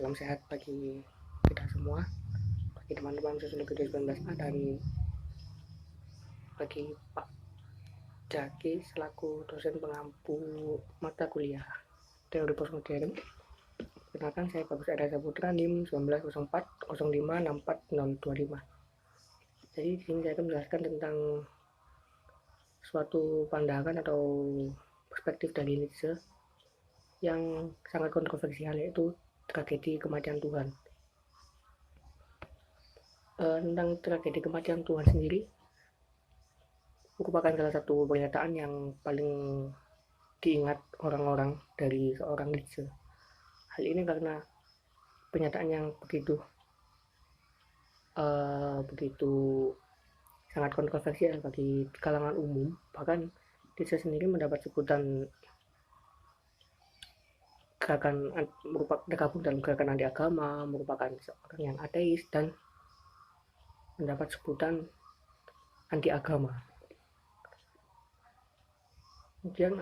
salam sehat bagi kita semua, bagi teman-teman sosiologi 2019A dan bagi Pak Jaki selaku dosen pengampu mata kuliah teori postmodern. Perkenalkan, saya Bagus Arya Saputra, NIM 190405646025. Jadi di sini saya akan menjelaskan tentang suatu pandangan atau perspektif dari Nietzsche yang sangat kontroversial, yaitu tragedi kematian Tuhan. Tentang tragedi kematian Tuhan sendiri merupakan salah satu pernyataan yang paling diingat orang-orang dari seorang Nietzsche. Hal ini karena pernyataan yang begitu sangat kontroversial bagi kalangan umum. Bahkan Nietzsche sendiri mendapat sebutan tergabung dalam gerakan anti agama, merupakan seorang yang ateis dan mendapat sebutan anti agama. Kemudian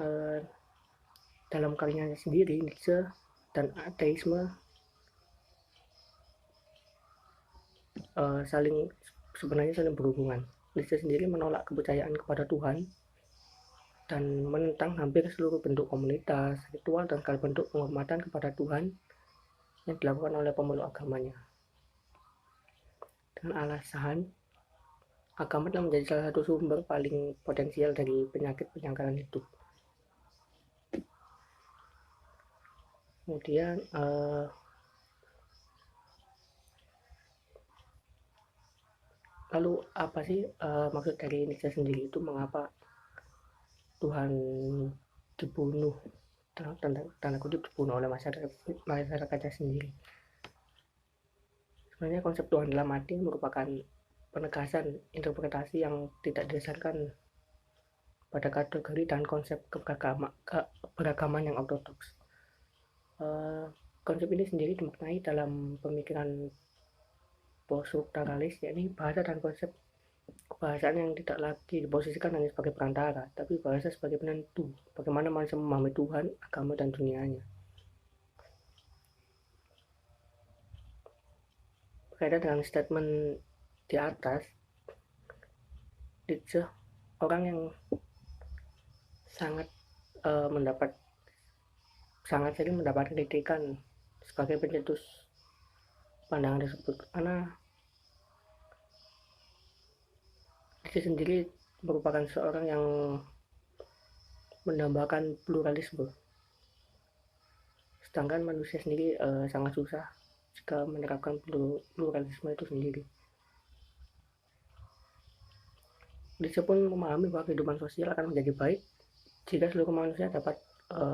dalam karyanya sendiri, Nietzsche dan ateisme sebenarnya saling berhubungan. Nietzsche sendiri menolak kepercayaan kepada Tuhan dan menentang hampir seluruh bentuk komunitas, ritual, dan segala bentuk penghormatan kepada Tuhan yang dilakukan oleh pemeluk agamanya. Dengan alasan agama telah menjadi salah satu sumber paling potensial dari penyakit penyangkalan hidup. Kemudian lalu apa sih maksud dari Nietzsche sendiri itu, mengapa Tuhan dibunuh, tanda kutip dibunuh oleh masyarakatnya sendiri? Sebenarnya konsep Tuhan dalam arti merupakan penegasan interpretasi yang tidak didasarkan pada kategori dan konsep keberagaman yang ortodoks. Konsep ini sendiri dimaknai dalam pemikiran poststrukturalis, yakni bahasa dan konsep kebahasaan yang tidak lagi diposisikan hanya sebagai perantara, tapi bahasa sebagai penentu bagaimana manusia memahami Tuhan, agama, dan dunianya. Berkaitan dengan statement di atas, Nietzsche orang yang sangat sering mendapat kritikan sebagai pencetus pandangan tersebut, karena Nietzsche sendiri merupakan seorang yang menambahkan pluralisme, sedangkan manusia sendiri sangat susah jika menerapkan pluralisme itu sendiri. Nietzsche pun memahami bahwa kehidupan sosial akan menjadi baik jika seluruh manusia dapat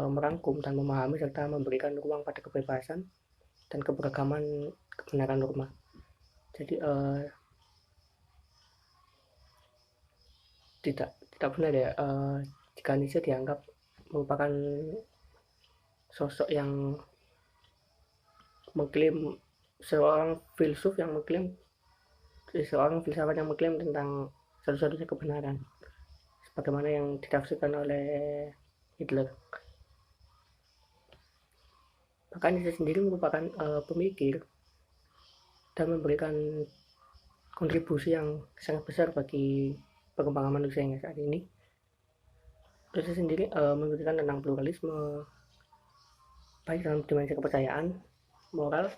merangkum dan memahami serta memberikan ruang pada kebebasan dan keberagaman kebenaran norma. Jadi tidak benar ya jika Nietzsche dianggap merupakan sosok yang mengklaim, seorang filsuf yang mengklaim, seorang filsafat yang mengklaim tentang satu-satunya kebenaran, sebagaimana yang ditafsirkan oleh Hitler. Bahkan Nietzsche sendiri merupakan pemikir dan memberikan kontribusi yang sangat besar bagi perkembangan manusia yang saat ini. Nietzsche sendiri memberikan tentang pluralisme, baik dalam dimensi kepercayaan, moral,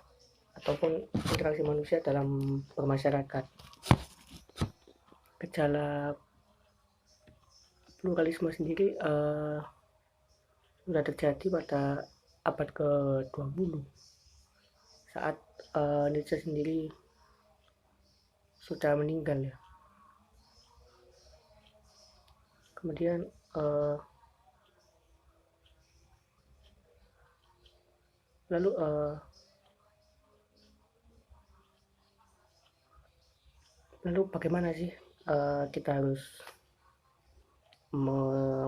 ataupun interaksi manusia dalam bermasyarakat. Gejala pluralisme sendiri sudah terjadi pada abad ke-20 saat Nietzsche sendiri sudah meninggal ya. Kemudian lalu bagaimana sih kita harus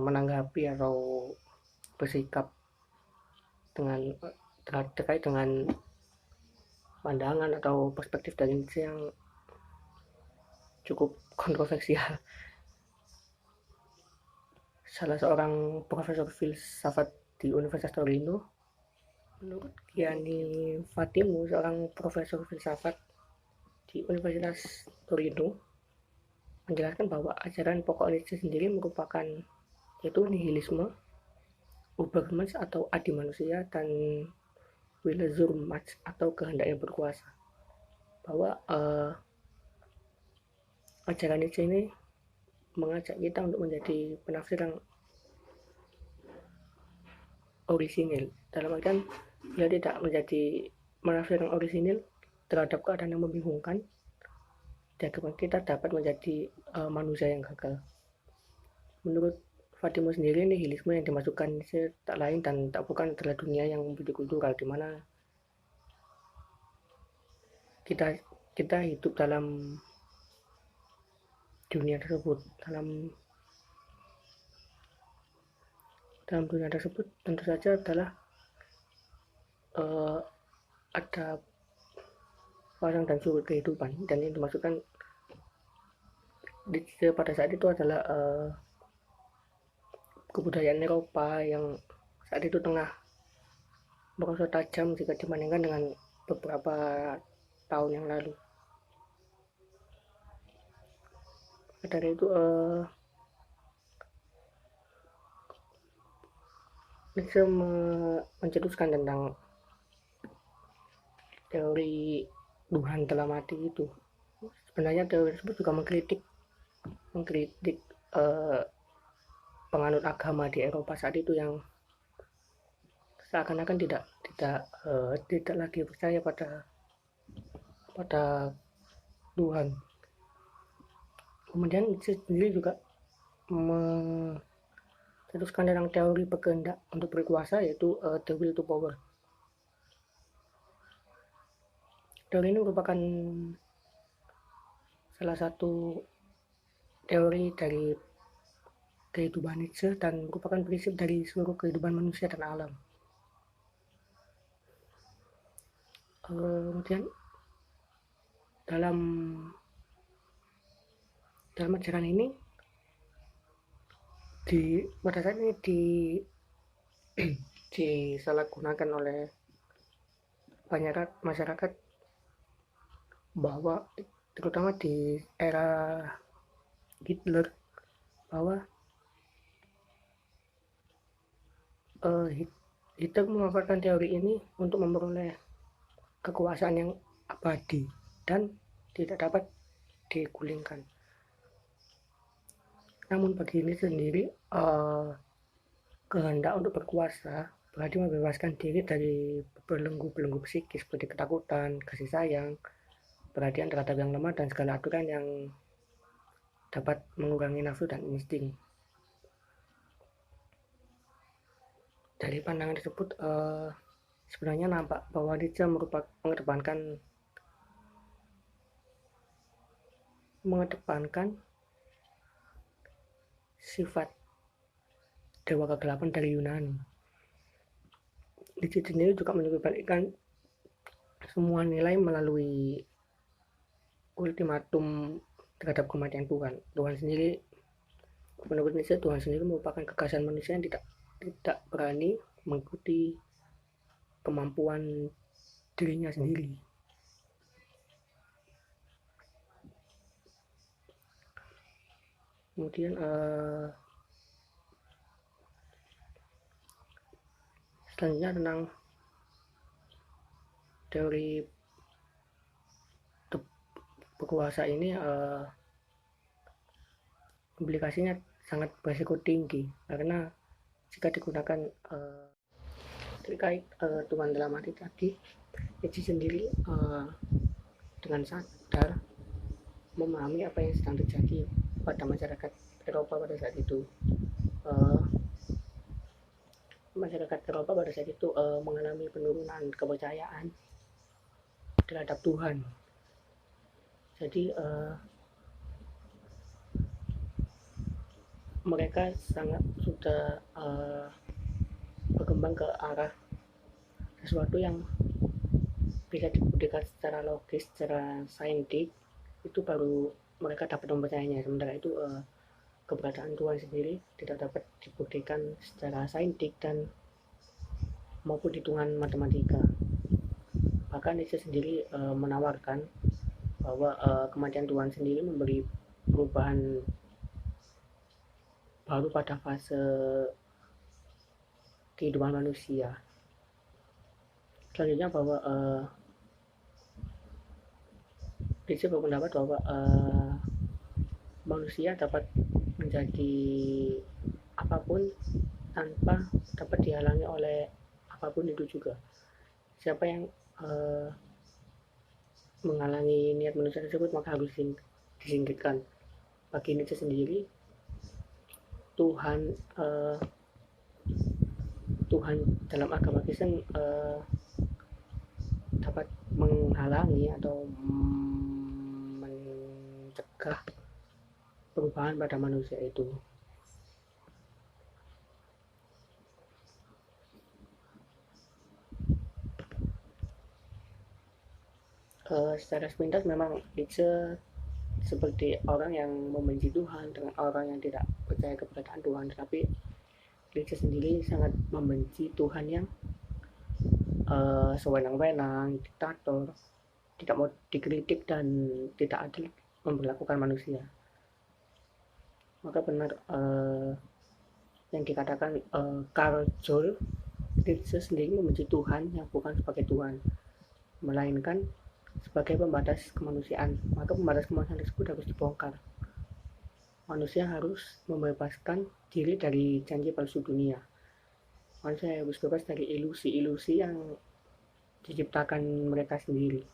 menanggapi atau bersikap terkait dengan pandangan atau perspektif dari Nietzsche yang cukup kontroversial. Salah seorang profesor filsafat di Universitas Torino Menurut Gianni Fatimu, seorang profesor filsafat di Universitas Torino, menjelaskan bahwa ajaran pokok Nietzsche sendiri merupakan yaitu nihilisme, Ubermensch atau adi manusia, dan Willensürmacht atau kehendak yang berkuasa. Bahwa ajaran Nietzsche ini mengajak kita untuk menjadi penafsir yang orisinil. Dalam artian dia tidak menjadi penafsir yang orisinil terhadap keadaan yang membingungkan. Diagar kita dapat menjadi manusia yang gagal. Menurut Fatimu sendiri, nihilisme yang dimasukkan tak lain dan tak bukan adalah dunia yang multikultural, di mana kita hidup dalam dunia tersebut. Dalam dunia tersebut tentu saja adalah ada pasang dan surut kehidupan, dan yang dimasukkan pada saat itu adalah kebudayaan Eropa yang saat itu tengah merosot tajam jika dibandingkan dengan beberapa tahun yang lalu. Dari itu Nietzsche mencetuskan tentang teori Tuhan dalam mati itu. Sebenarnya teori tersebut juga mengkritik penganut agama di Eropa saat itu yang seakan-akan tidak lagi percaya pada Tuhan. Kemudian Nietzsche sendiri juga mencetuskan tentang teori berkehendak untuk berkuasa, yaitu the will to power. Teori ini merupakan salah satu teori dari kehidupan Nietzsche dan merupakan prinsip dari seluruh kehidupan manusia dan alam. Kemudian dalam ajaran ini pada saat ini disalahgunakan oleh banyak masyarakat, bahwa terutama di era Hitler, bahwa Hitler memanfaatkan teori ini untuk memperoleh kekuasaan yang abadi dan tidak dapat digulingkan. Namun bagi ini sendiri, kehendak untuk berkuasa berarti membebaskan diri dari belenggu-belenggu psikis seperti ketakutan, kasih sayang, perhatian terhadap yang lemah, dan segala aturan yang dapat mengurangi nafsu dan insting. Dari pandangan tersebut, sebenarnya nampak bahwa Nietzsche mengedepankan sifat dewa kegelapan dari Yunani. Nietzsche sendiri juga menyebutkan semua nilai melalui ultimatum terhadap kematian Tuhan. Menurut Nietzsche, Tuhan sendiri merupakan kekerasan manusia yang tidak berani mengikuti kemampuan dirinya sendiri. Kemudian selanjutnya tentang teori berkuasa ini, implikasinya sangat berisiko tinggi karena jika digunakan terkait Tuhan dalam arti tadi, Nietzsche sendiri dengan sadar memahami apa yang sedang terjadi pada masyarakat Eropa pada saat itu. Masyarakat Eropa pada saat itu mengalami penurunan kepercayaan terhadap Tuhan. Jadi mereka sangat sudah berkembang ke arah sesuatu yang bisa dibuktikan secara logis, secara saintik, itu baru mereka dapat mempercayainya. Sementara itu keberadaan Tuhan sendiri tidak dapat dibuktikan secara saintik dan maupun hitungan matematika. Bahkan Nietzsche sendiri menawarkan bahwa kematian Tuhan sendiri memberi perubahan baru pada fase kehidupan manusia. Selanjutnya bahwa Nietzsche berpendapat bahwa manusia dapat menjadi apapun tanpa dapat dihalangi oleh apapun itu juga. Siapa yang menghalangi niat manusia tersebut maka harus disingkirkan. Bagi Nietzsche sendiri, Tuhan dalam agama Kristen dapat menghalangi atau mencegah perubahan pada manusia itu. Secara sepintas memang Nietzsche seperti orang yang membenci Tuhan dengan orang yang tidak percaya keberadaan Tuhan, tetapi Nietzsche sendiri sangat membenci Tuhan yang sewenang-wenang, diktator, tidak mau dikritik dan tidak adil memperlakukan manusia. Maka benar yang dikatakan Karl Joel, Nietzsche sendiri membenci Tuhan yang bukan sebagai Tuhan, melainkan sebagai pembatas kemanusiaan. Maka pembatas kemanusiaan tersebut harus dibongkar. Manusia harus membebaskan diri dari janji palsu dunia. Manusia harus bebas dari ilusi-ilusi yang diciptakan mereka sendiri.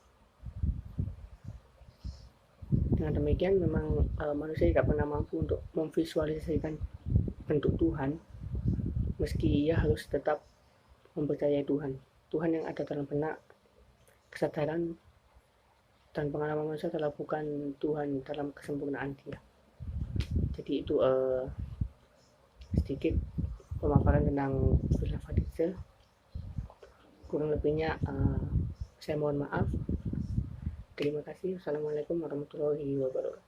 Dengan demikian memang manusia tidak pernah mampu untuk memvisualisasikan bentuk Tuhan, meski ia harus tetap mempercayai Tuhan yang ada dalam benak, kesadaran dan pengalaman manusia adalah bukan Tuhan dalam kesempurnaan dia. Jadi itu sedikit pemaparan tentang filsafat Nietzsche. Kurang lebihnya saya mohon maaf. Terima kasih. Assalamualaikum warahmatullahi wabarakatuh.